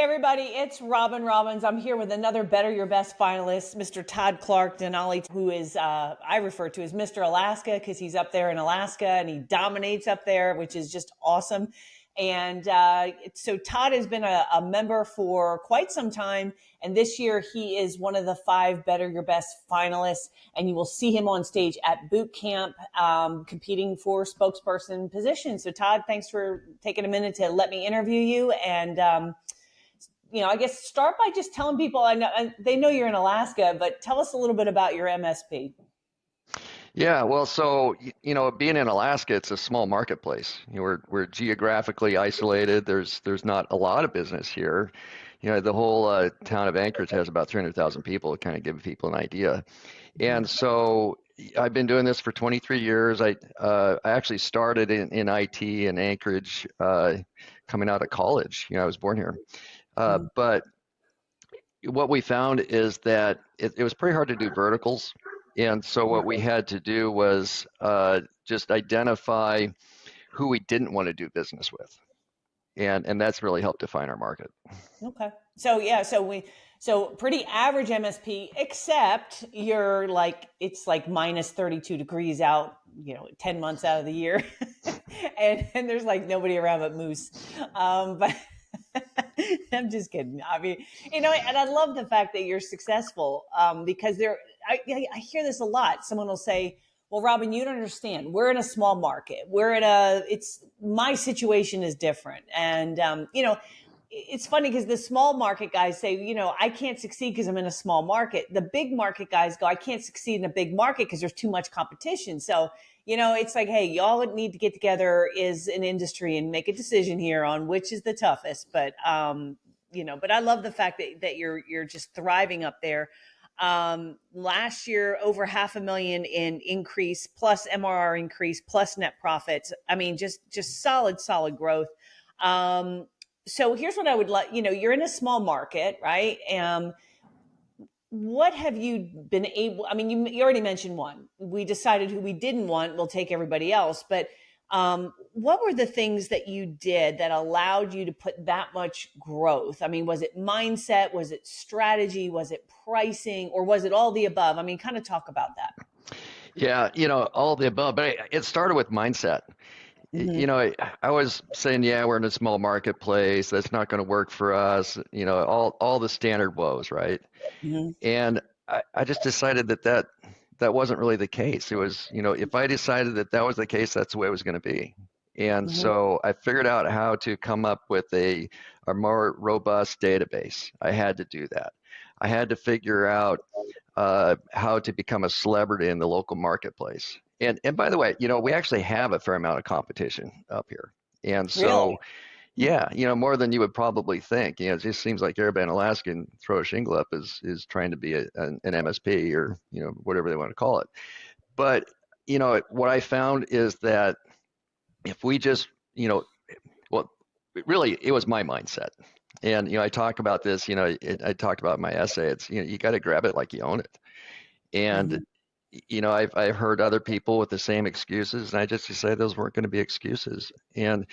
Hey everybody, it's Robin Robbins. I'm here with another Better Your Best finalist, Mr. Todd Clark Denali, who is, I refer to as Mr. Alaska because he's up there in Alaska and he dominates up there, which is just awesome. And so Todd has been a member for quite some time. And this year he is one of the 5 Better Your Best finalists. And you will see him on stage at boot camp competing for spokesperson position. So Todd, thanks for taking a minute to let me interview you. And I guess start by just telling people, they know you're in Alaska, but tell us a little bit about your MSP. Yeah, well, so being in Alaska, it's a small marketplace. We're geographically isolated. There's not a lot of business here. The whole town of Anchorage has about 300,000 people, to kind of give people an idea. And so I've been doing this for 23 years. I actually started in IT in Anchorage, coming out of college. I was born here. But what we found is that it was pretty hard to do verticals. And so what we had to do was just identify who we didn't want to do business with. And that's really helped define our market. Okay. So pretty average MSP, except you're it's like minus 32 degrees out, 10 months out of the year. and there's like nobody around but moose. But I'm just kidding. I mean, and I love the fact that you're successful because I hear this a lot. Someone will say, well, Robin, you don't understand. We're in a small market. My situation is different. And, it's funny because the small market guys say, I can't succeed because I'm in a small market. The big market guys go, I can't succeed in a big market because there's too much competition. So, it's like, hey, y'all need to get together as an industry and make a decision here on which is the toughest. But, but I love the fact that you're just thriving up there. Last year, over $500,000 in increase, plus MRR increase, plus net profits. I mean, just solid growth. So here's what I would like, you're in a small market, right? What have you been able, I mean, you already mentioned one. We decided who we didn't want, we'll take everybody else. But what were the things that you did that allowed you to put that much growth? I mean, was it mindset? Was it strategy? Was it pricing? Or was it all the above? I mean, kind of talk about that. Yeah, all the above. But it started with mindset. I was saying, yeah, we're in a small marketplace. That's not going to work for us. All the standard woes, right? And I just decided that wasn't really the case. It was, if I decided that was the case, that's the way it was going to be. And so I figured out how to come up with a more robust database. I had to do that. I had to figure out how to become a celebrity in the local marketplace. And by the way, we actually have a fair amount of competition up here. And so, really? Yeah, more than you would probably think. It just seems like everybody in Alaska can throw a shingle up is trying to be an MSP or, whatever they want to call it. But, what I found is that if we just, well, really, it was my mindset. And, I talk about this, I talked about my essay. It's, you got to grab it like you own it. And, I've heard other people with the same excuses, and I just decided those weren't going to be excuses. And,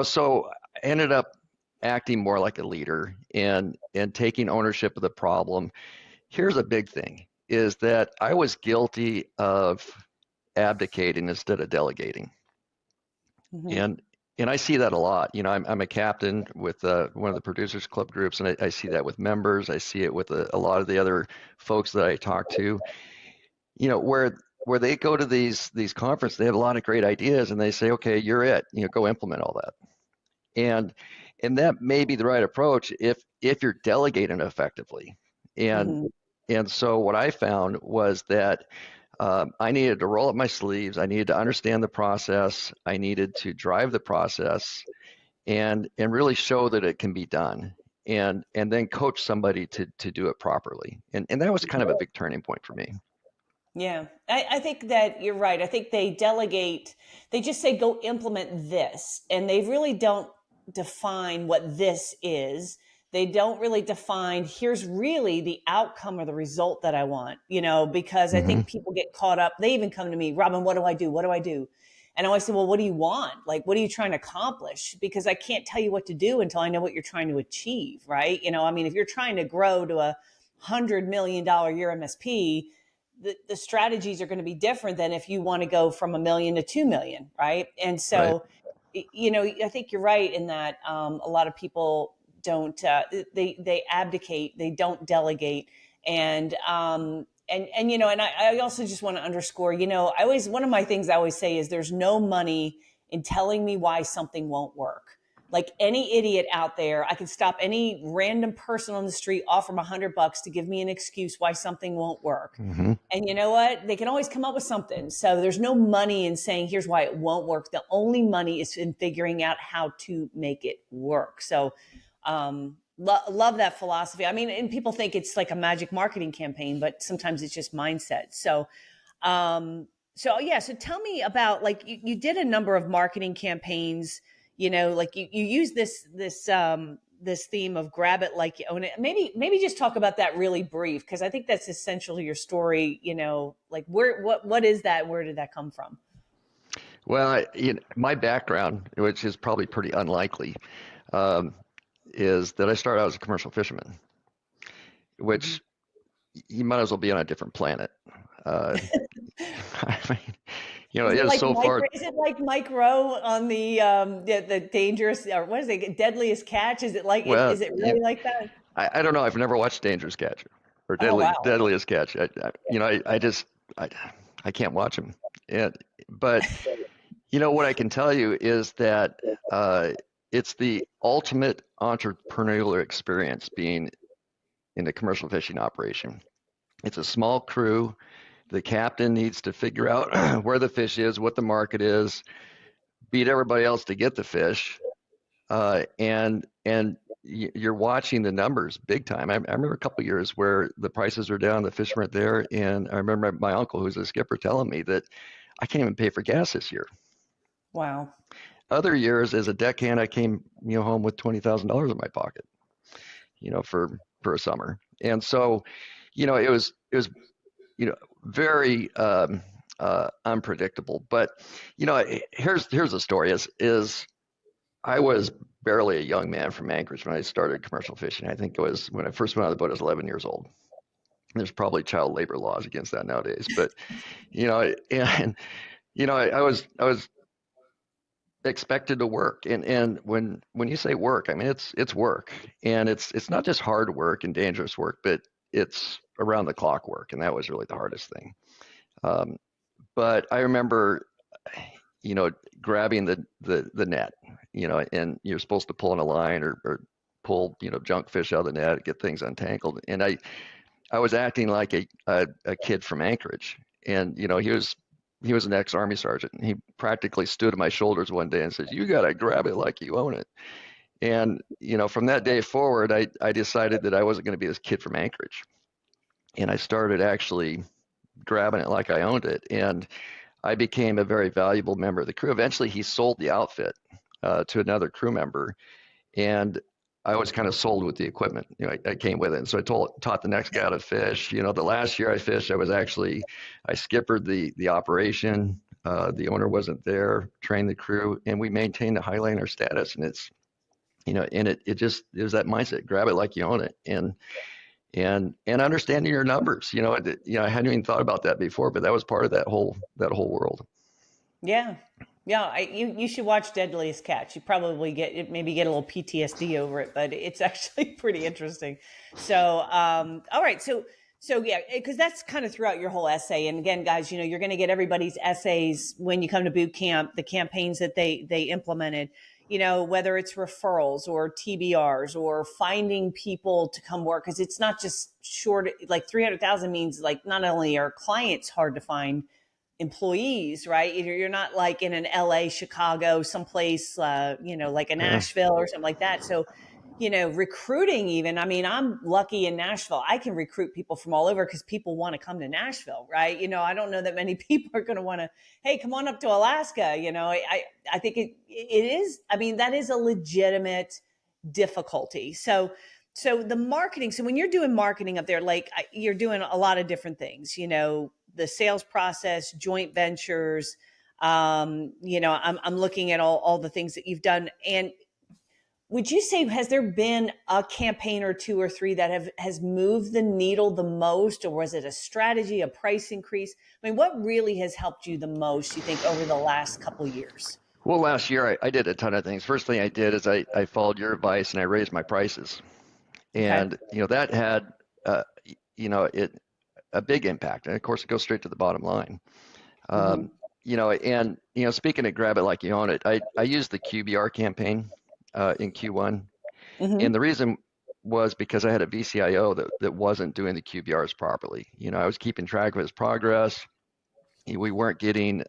so I ended up acting more like a leader and taking ownership of the problem. Here's a big thing, is that I was guilty of abdicating instead of delegating. And I see that a lot. I'm a captain with one of the producers club groups, and I see that with members. I see it with a lot of the other folks that I talk to. Where they go to these conferences, they have a lot of great ideas, and they say, okay, you're it. Go implement all that. And that may be the right approach if you're delegating effectively. And so what I found was that I needed to roll up my sleeves. I needed to understand the process. I needed to drive the process and really show that it can be done. And then coach somebody to do it properly. And that was kind of a big turning point for me. Yeah, I think that you're right. I think they delegate, they just say, go implement this. And they really don't define what this is. They don't really define, here's really the outcome or the result that I want, because I think people get caught up. They even come to me, Robin, what do I do? What do I do? And I always say, well, what do you want? Like, what are you trying to accomplish? Because I can't tell you what to do until I know what you're trying to achieve, right? I mean, if you're trying to grow to $100 million year MSP, the strategies are going to be different than if you want to go from 1 million to 2 million, right? And Right. so, I think you're right in that a lot of people don't they abdicate, they don't delegate, and I also just want to underscore, one of my things I always say is there's no money in telling me why something won't work. Like any idiot out there, I can stop any random person on the street, offer them $100 to give me an excuse why something won't work. Mm-hmm. And you know what? They can always come up with something. So there's no money in saying, here's why it won't work. The only money is in figuring out how to make it work. So, love that philosophy. I mean, and people think it's like a magic marketing campaign, but sometimes it's just mindset. So, so tell me about, like, you did a number of marketing campaigns, like you use this theme of grab it like you own it. Maybe just talk about that really brief, because I think that's essential to your story. Like what is that? Where did that come from? Well, my background, which is probably pretty unlikely, um, is that I started out as a commercial fisherman, Mm-hmm. which you might as well be on a different planet. Uh, I mean, Is it it is like so far. Mike Rowe on the dangerous, or what is it, deadliest catch? Is it like Well, is it really like that? I don't know. I've never watched Dangerous Catch or Oh wow. Deadliest Catch. I I can't watch them. And, but what I can tell you is that uh, it's the ultimate entrepreneurial experience being in a commercial fishing operation. It's a small crew. The captain needs to figure out where the fish is, what the market is, beat everybody else to get the fish, and you're watching the numbers big time. I remember a couple of years where the prices are down, the fish weren't there, and I remember my uncle, who's a skipper, telling me that I can't even pay for gas this year. Wow. Other years, as a deckhand, I came home with $20,000 in my pocket, for a summer, and so it was very unpredictable. But here's the story: is I was barely a young man from Anchorage when I started commercial fishing. I think it was when I first went on the boat, I was 11 years old. There's probably child labor laws against that nowadays, but and I was expected to work, and when you say work, I mean it's work, and it's not just hard work and dangerous work, but it's around the clock work, and that was really the hardest thing. Um, but I remember, you know, grabbing the net, and you're supposed to pull on a line or pull, junk fish out of the net, get things untangled. And I was acting like a kid from Anchorage. And, he was an ex-Army sergeant. And he practically stood on my shoulders one day and says, "You got to grab it like you own it." And, from that day forward, I decided that I wasn't going to be this kid from Anchorage. And I started actually grabbing it like I owned it. And I became a very valuable member of the crew. Eventually, he sold the outfit to another crew member, and I was kind of sold with the equipment. I came with it, and so taught the next guy how to fish. The last year I fished, I skippered the operation. The owner wasn't there, trained the crew, and we maintained a Highliner status. And it was that mindset: grab it like you own it, and understanding your numbers. I hadn't even thought about that before, but that was part of that whole world. Yeah. Yeah, you should watch Deadliest Catch. You probably maybe get a little PTSD over it, but it's actually pretty interesting. So, all right, so yeah, because that's kind of throughout your whole essay. And again, guys, you're going to get everybody's essays when you come to boot camp, the campaigns that they implemented. Whether it's referrals or TBRs or finding people to come work, because it's not just short. Like 300,000 means, like, not only are clients hard to find, employees, right? You're not like in an LA, Chicago, someplace, like a Yeah. Nashville or something like that. So, recruiting even, I mean, I'm lucky in Nashville. I can recruit people from all over because people want to come to Nashville, right? I don't know that many people are going to want to, hey, come on up to Alaska. I think it is, I mean, that is a legitimate difficulty. So the marketing, so when you're doing marketing up there, like, you're doing a lot of different things, the sales process, joint ventures. I'm looking at all the things that you've done. And would you say, has there been a campaign or two or three that has moved the needle the most, or was it a strategy, a price increase? I mean, what really has helped you the most, you think, over the last couple of years? Well, last year I did a ton of things. First thing I did is I followed your advice and I raised my prices. Okay. And, that had, it a big impact. And of course, it goes straight to the bottom line. Mm-hmm. Um, Speaking of grab it like you own it, I used the QBR campaign in Q1. And Mm-hmm. the reason was because I had a VCIO that wasn't doing the QBRs properly. I was keeping track of his progress. We weren't getting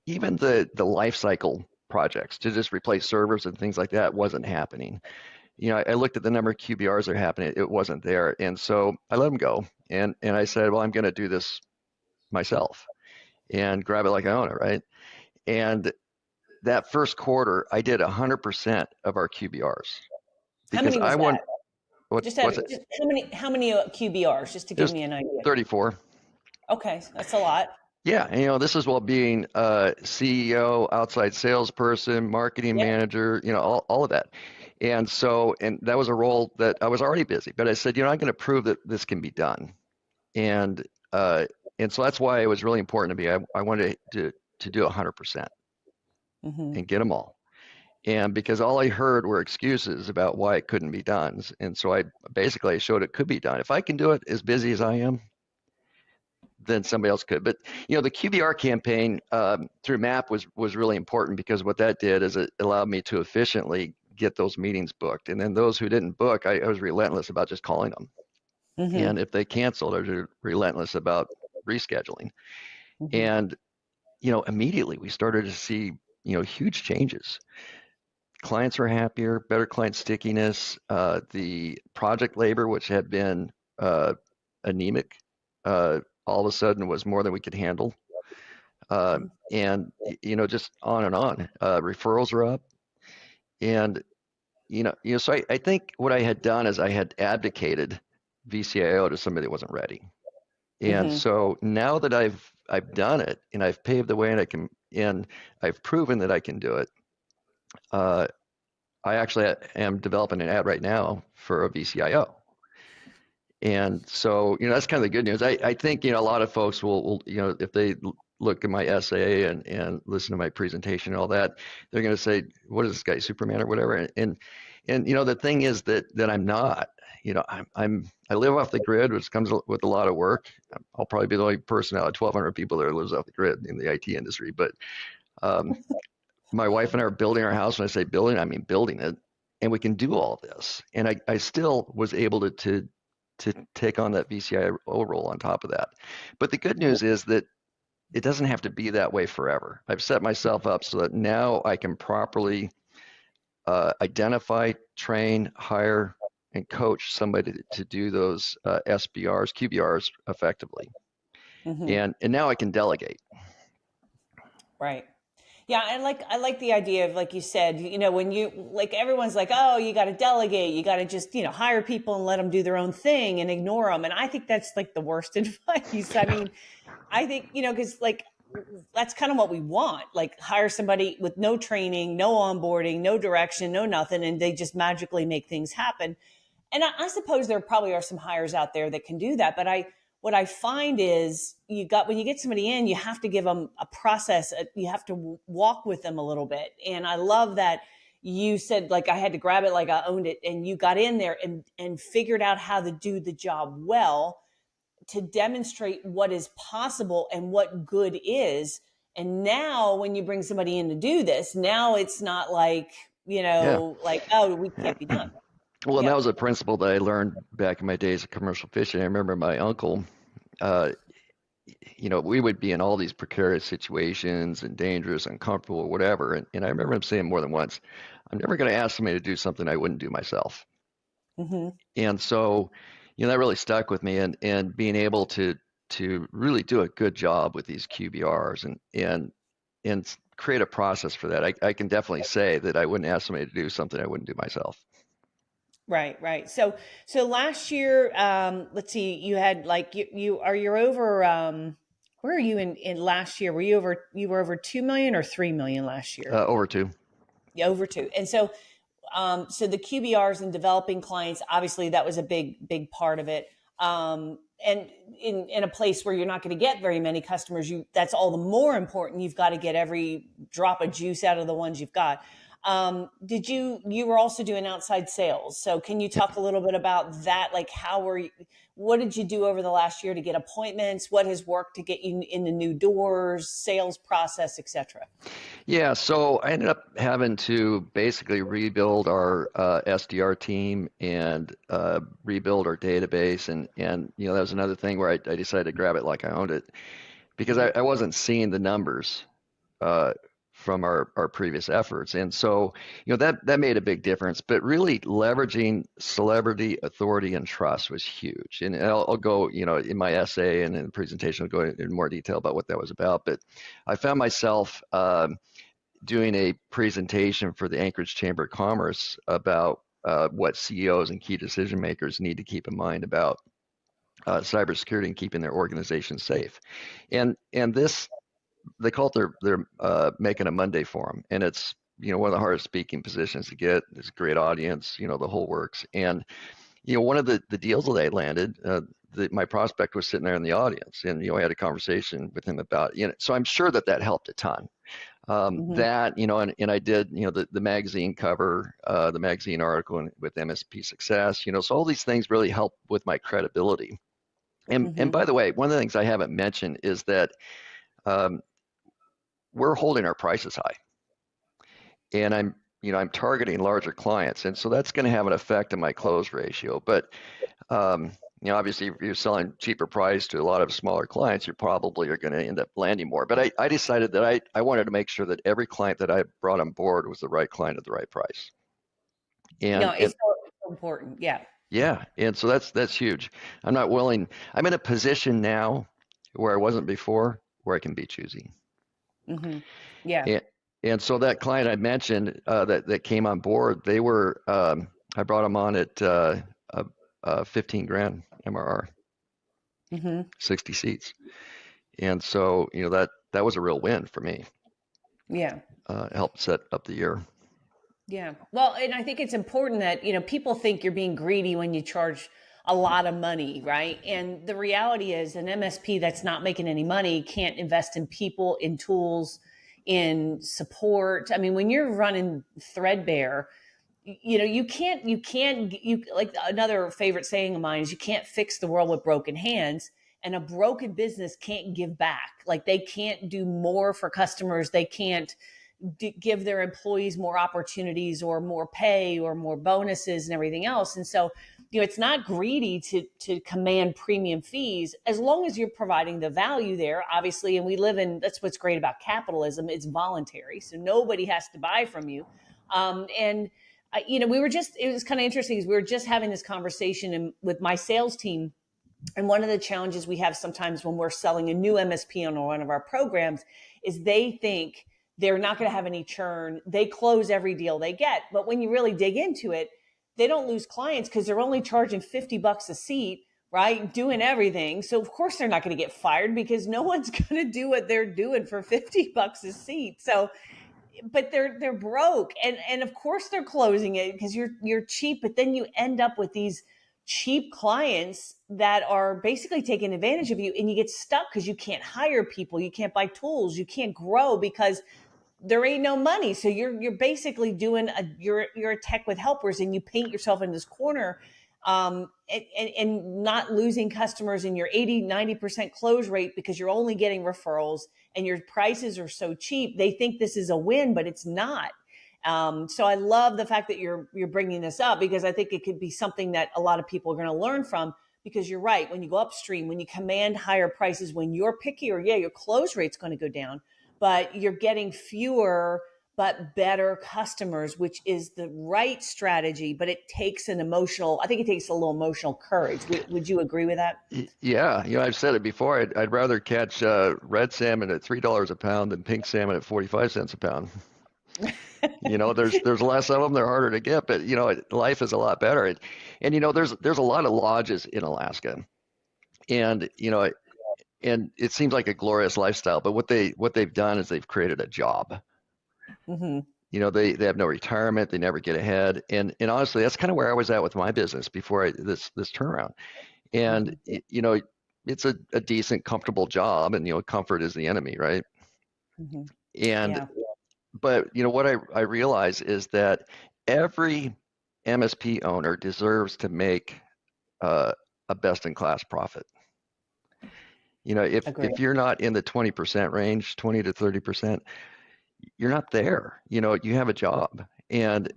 even the life cycle projects to just replace servers and things like that wasn't happening. I looked at the number of QBRs that are happening, it wasn't there. And so I let him go. And I said, well, I'm going to do this myself and grab it like I own it, right? And that first quarter, I did 100% of our QBRs How because many I was want, that? what's it? Just how many QBRs, just to It give was me an idea? 34. Okay, that's a lot. Yeah, and, this is while being CEO, outside salesperson, marketing Yep. manager, all of that. And that was a role that I was already busy, but I said, I'm going to prove that this can be done. And uh, and so that's why it was really important to me. I wanted to do 100% Mm-hmm. and get them all. And because all I heard were excuses about why it couldn't be done. And so I basically showed it could be done. If I can do it as busy as I am, then somebody else could. But the QBR campaign through MAP was really important because what that did is it allowed me to efficiently get those meetings booked. And then those who didn't book, I was relentless about just calling them. Mm-hmm. And if they canceled, I was relentless about rescheduling. Mm-hmm. And immediately we started to see huge changes. Clients were happier, better client stickiness. The project labor, which had been anemic, all of a sudden was more than we could handle. And just on and on. Referrals are up, and so I think what I had done is I had abdicated VCIO to somebody that wasn't ready. And Mm-hmm. so now that I've done it and I've paved the way and I've proven that I can do it, I actually am developing an ad right now for a VCIO. And so, that's kind of the good news. I think, a lot of folks will if they look at my essay and listen to my presentation and all that, they're going to say, what is this guy, Superman or whatever? And the thing is that I'm not. I live off the grid, which comes with a lot of work. I'll probably be the only person out of 1,200 people that lives off the grid in the IT industry. But um, my wife and I are building our house. When I say building, I mean building it, and we can do all this. And I still was able to take on that VCIO role on top of that. But the good news is that it doesn't have to be that way forever. I've set myself up so that now I can properly identify, train, hire, and coach somebody to do those SBRs, QBRs effectively. Mm-hmm. And now I can delegate. Right. Yeah, I like the idea of, like you said, when you, like, everyone's like, oh, you got to delegate, you got to just hire people and let them do their own thing and ignore them, and I think that's like the worst advice. I mean, I think because like that's kind of what we want, like hire somebody with no training, no onboarding, no direction, no nothing, and they just magically make things happen. And I suppose there probably are some hires out there that can do that, but what I find is when you get somebody in, you have to give them a process. You have to walk with them a little bit. And I love that you said, like, I had to grab it like I owned it, and you got in there and figured out how to do the job well, to demonstrate what is possible and what good is. And now when you bring somebody in to do this, now it's not like, Yeah. like, oh, we can't be done. Well, and that Yep. was a principle that I learned back in my days of commercial fishing. I remember my uncle, uh, we would be in all these precarious situations and dangerous, uncomfortable, whatever. And I remember him saying more than once, I'm never going to ask somebody to do something I wouldn't do myself. Mm-hmm. And so, that really stuck with me, and being able to really do a good job with these QBRs and create a process for that. I can definitely say that I wouldn't ask somebody to do something I wouldn't do myself. Right, right. So last year, let's see, you had like you're over Where are you in last year? You were over 2 million or 3 million last year? Over two. Yeah, over two. And so, so the QBRs and developing clients, obviously that was a big part of it. And in a place where you're not going to get very many customers, that's all the more important. You've got to get every drop of juice out of the ones you've got. You were also doing outside sales. So can you talk a little bit about that? Like what did you do over the last year to get appointments? What has worked to get you in the new doors, sales process, etc.? Yeah, so I ended up having to basically rebuild our SDR team and rebuild our database, and that was another thing where I decided to grab it like I owned it, because I wasn't seeing the numbers from our previous efforts, and so that made a big difference. But really leveraging celebrity, authority, and trust was huge. And I'll go, in my essay and in the presentation, I'll go into more detail about what that was about. But I found myself doing a presentation for the Anchorage Chamber of Commerce about what CEOs and key decision makers need to keep in mind about cybersecurity and keeping their organization safe. And this, they call it their Making a Monday Forum, and it's one of the hardest speaking positions to get. It's a great audience, the whole works. And one of the deals that I landed, my prospect was sitting there in the audience, and I had a conversation with him about so I'm sure that helped a ton. That and I did the magazine cover, the magazine article with MSP Success, so all these things really help with my credibility. And by the way, one of the things I haven't mentioned is that we're holding our prices high, and I'm targeting larger clients, and so that's going to have an effect on my close ratio. But obviously, if you're selling cheaper price to a lot of smaller clients, you probably are going to end up landing more. But I decided that I wanted to make sure that every client that I brought on board was the right client at the right price. No, it's so important. Yeah. Yeah, and so that's huge. I'm in a position now where I wasn't before, where I can be choosy. Yeah. And so that client I mentioned that came on board, they were I brought them on at 15 grand MRR, 60 seats, and so that was a real win for me. Yeah, helped set up the year. Yeah, well, and I think it's important that people think you're being greedy when you charge a lot of money, right? And the reality is, an MSP that's not making any money can't invest in people, in tools, in support. I mean, when you're running threadbare, you can't like, another favorite saying of mine is, you can't fix the world with broken hands, and a broken business can't give back. Like, they can't do more for customers. They can't give their employees more opportunities or more pay or more bonuses and everything else. And so, it's not greedy to command premium fees, as long as you're providing the value there, obviously. And that's what's great about capitalism. It's voluntary. So nobody has to buy from you. It was kind of interesting, because we were just having this conversation with my sales team. And one of the challenges we have sometimes when we're selling a new MSP on one of our programs is they think they're not going to have any churn. They close every deal they get. But when you really dig into it, they don't lose clients because they're only charging $50 a seat, right? Doing everything. So of course they're not going to get fired, because no one's going to do what they're doing for $50 a seat. So, but they're broke, and of course they're closing it because you're cheap. But then you end up with these cheap clients that are basically taking advantage of you, and you get stuck because you can't hire people, you can't buy tools, you can't grow because there ain't no money. So you're basically doing you're a tech with helpers, and you paint yourself in this corner, and not losing customers in your 80-90% close rate because you're only getting referrals and your prices are so cheap. They think this is a win, but it's not. So I love the fact that you're bringing this up, because I think it could be something that a lot of people are going to learn from. Because you're right, when you go upstream, when you command higher prices, when you're pickier, your close rate's going to go down, but you're getting fewer but better customers, which is the right strategy. But it takes I think it takes a little emotional courage. Would you agree with that? Yeah, I've said it before. I'd rather catch red salmon at $3 a pound than pink salmon at 45 cents a pound. There's less of them. They're harder to get, but life is a lot better. And there's a lot of lodges in Alaska, and and it seems like a glorious lifestyle, but what they've done is they've created a job. Mm-hmm. They have no retirement, they never get ahead. And honestly, that's kind of where I was at with my business before this turnaround. And Mm-hmm. it's a decent, comfortable job, and comfort is the enemy, right? Mm-hmm. And Yeah. but what I realize is that every MSP owner deserves to make uh, a best in class profit. Agree. If you're not in the 20% range, 20 to 30%, you're not there. You have a job. And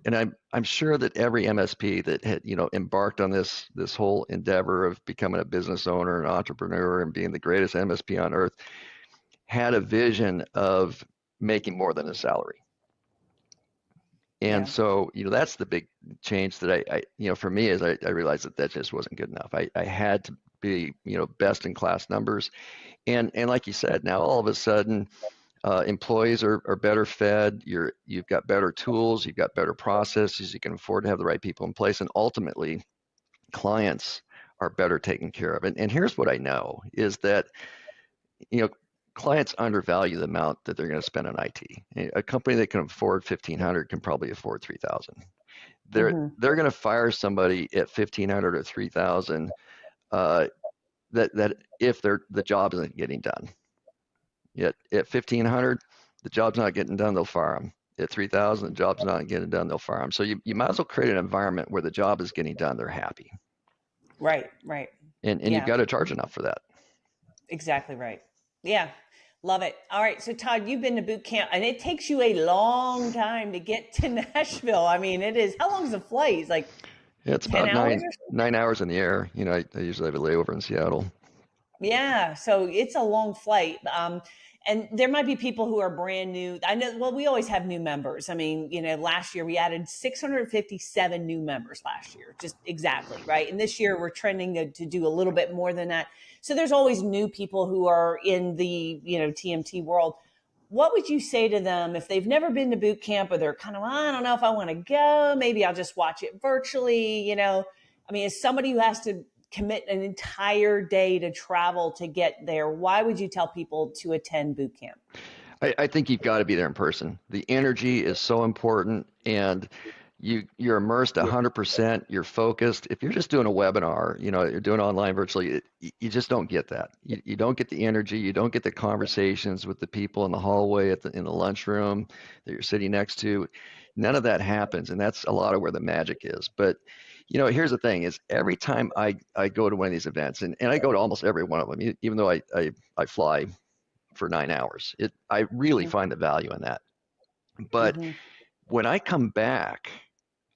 I'm sure that every MSP that had, embarked on this whole endeavor of becoming a business owner, an entrepreneur, and being the greatest MSP on earth had a vision of making more than a salary. And Yeah. so, that's the big change that for me is I realized that just wasn't good enough. I had to be, best in class numbers. And like you said, now all of a sudden, employees are better fed. You've got better tools, you've got better processes, you can afford to have the right people in place, and ultimately, clients are better taken care of. And here's what I know is that clients undervalue the amount that they're going to spend on IT. A company that can afford 1,500 can probably afford 3,000. They're Mm-hmm. they're going to fire somebody at 1,500 or 3,000 that if the job isn't getting done. Yet at 1,500, the job's not getting done, they'll fire them. At 3,000, the job's not getting done, they'll fire them. So you might as well create an environment where the job is getting done, they're happy. Right. Right. And you've Yeah. got to charge enough for that. Exactly right. Yeah. Love it. All right. So Todd, you've been to boot camp and it takes you a long time to get to Nashville. I mean, it is, how long is the flight? It's like Yeah, it's 10 about hours nine or something? nine hours in the air. I usually have a layover in Seattle. Yeah. So it's a long flight. And there might be people who are brand new. I know, well, we always have new members. I mean, last year we added 657 new members last year, just exactly. Right. And this year we're trending to do a little bit more than that. So there's always new people who are in the, TMT world. What would you say to them if they've never been to boot camp or they're kind of, I don't know if I want to go, maybe I'll just watch it virtually, I mean, as somebody who has to commit an entire day to travel to get there, why would you tell people to attend boot camp? I think you've got to be there in person. The energy is so important, and you're immersed 100%. You're focused. If you're just doing a webinar, you're doing online virtually, you just don't get that. You don't get the energy. You don't get the conversations with the people in the hallway, in the lunchroom that you're sitting next to. None of that happens, and that's a lot of where the magic is. But here's the thing: is every time I go to one of these events, and I go to almost every one of them, even though I fly for 9 hours. I really find the value in that. But Mm-hmm. when I come back,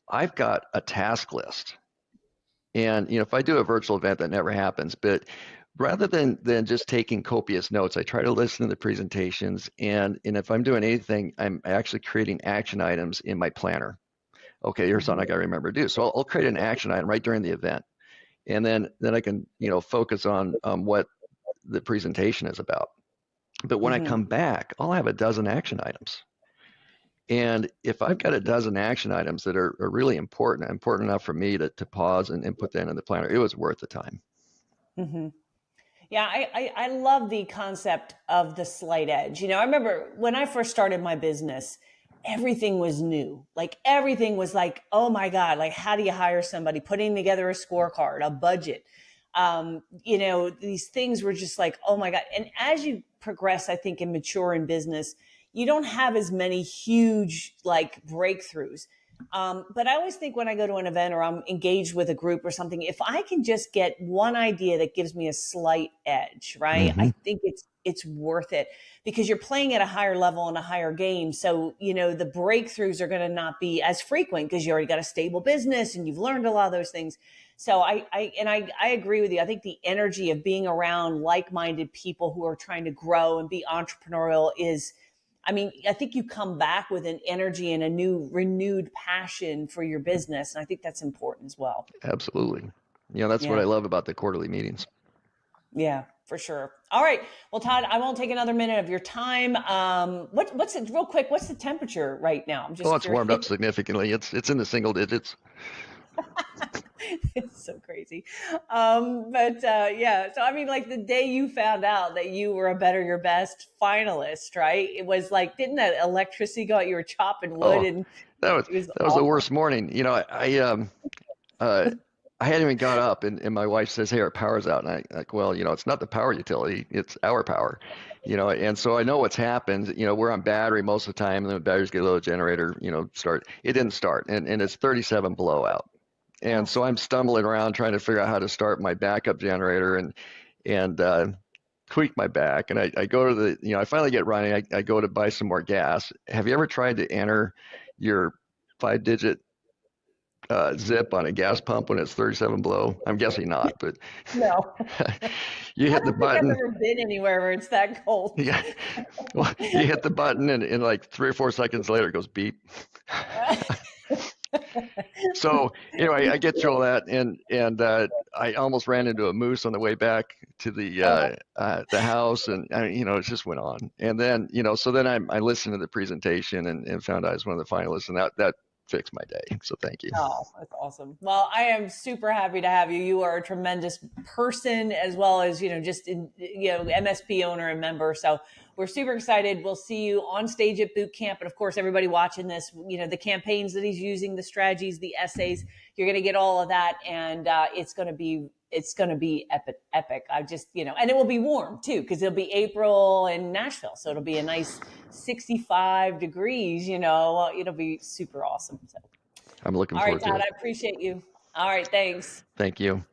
I've got a task list. And if I do a virtual event, that never happens. But rather than just taking copious notes, I try to listen to the presentations. And if I'm doing anything, I'm actually creating action items in my planner. Okay, here's something I got to remember to do. So I'll create an action item right during the event. And then I can focus on what the presentation is about. But when I Mm-hmm. come back, I'll have a dozen action items. And if I've got a dozen action items that are really important enough for me to pause and put that in the planner, it was worth the time. Mm-hmm. Yeah, I love the concept of the slight edge. I remember when I first started my business, everything was new. Like everything was like, oh my God, like how do you hire somebody? Putting together a scorecard, a budget. These things were just like, oh my God. And as you progress, I think, and mature in business, you don't have as many huge like breakthroughs. But I always think when I go to an event or I'm engaged with a group or something, if I can just get one idea that gives me a slight edge, right? Mm-hmm. I think it's worth it because you're playing at a higher level and a higher game. So, the breakthroughs are going to not be as frequent because you already got a stable business and you've learned a lot of those things. So I agree with you. I think the energy of being around like-minded people who are trying to grow and be entrepreneurial I think you come back with an energy and a new renewed passion for your business. And I think that's important as well. Absolutely. That's what I Yeah. love about the quarterly meetings. Yeah, for sure. All right. Well, Todd, I won't take another minute of your time. What's it real quick? What's the temperature right now? I'm Oh, just it's warmed up curious. significantly. It's in the single digits. It's so crazy. Yeah. So I mean, like the day you found out that you were a Better Your Best finalist, right? It was like, didn't that electricity go out? You were chopping wood, Oh, and that was it was that was the awesome. worst morning. Uh, I hadn't even got up, and my wife says, "Hey, our power's out." And I like, well, it's not the power utility; it's our power, And so I know what's happened. We're on battery most of the time, and then the batteries get low, generator, start. It didn't start, and it's 37 below out, and Oh, so I'm stumbling around trying to figure out how to start my backup generator, and tweak my back, and I go to I finally get running. I go to buy some more gas. Have you ever tried to enter your 5-digit zip on a gas pump when it's 37 below? I'm guessing not, but no. you I hit the don't think I've button. ever been anywhere where it's that cold. Yeah, well, you hit the button, and in like 3 or 4 seconds later, it goes beep. So anyway, I get through all that, and I almost ran into a moose on the way back to Oh, the house, and it just went on. And then so then I listened to the presentation and found out I was one of the finalists, and that fixed my day. So thank you. oh, that's awesome. Well, I am super happy to have you. You are a tremendous person as well as, MSP owner and member. So we're super excited. We'll see you on stage at boot camp. And of course, everybody watching this, the campaigns that he's using, the strategies, the essays, you're going to get all of that. And it's going to be epic. I just, and it will be warm too, because it'll be April in Nashville. So it'll be a nice 65 degrees, it'll be super awesome. So. I'm looking All right, forward to Todd, it. I appreciate you. All right, thanks. Thank you.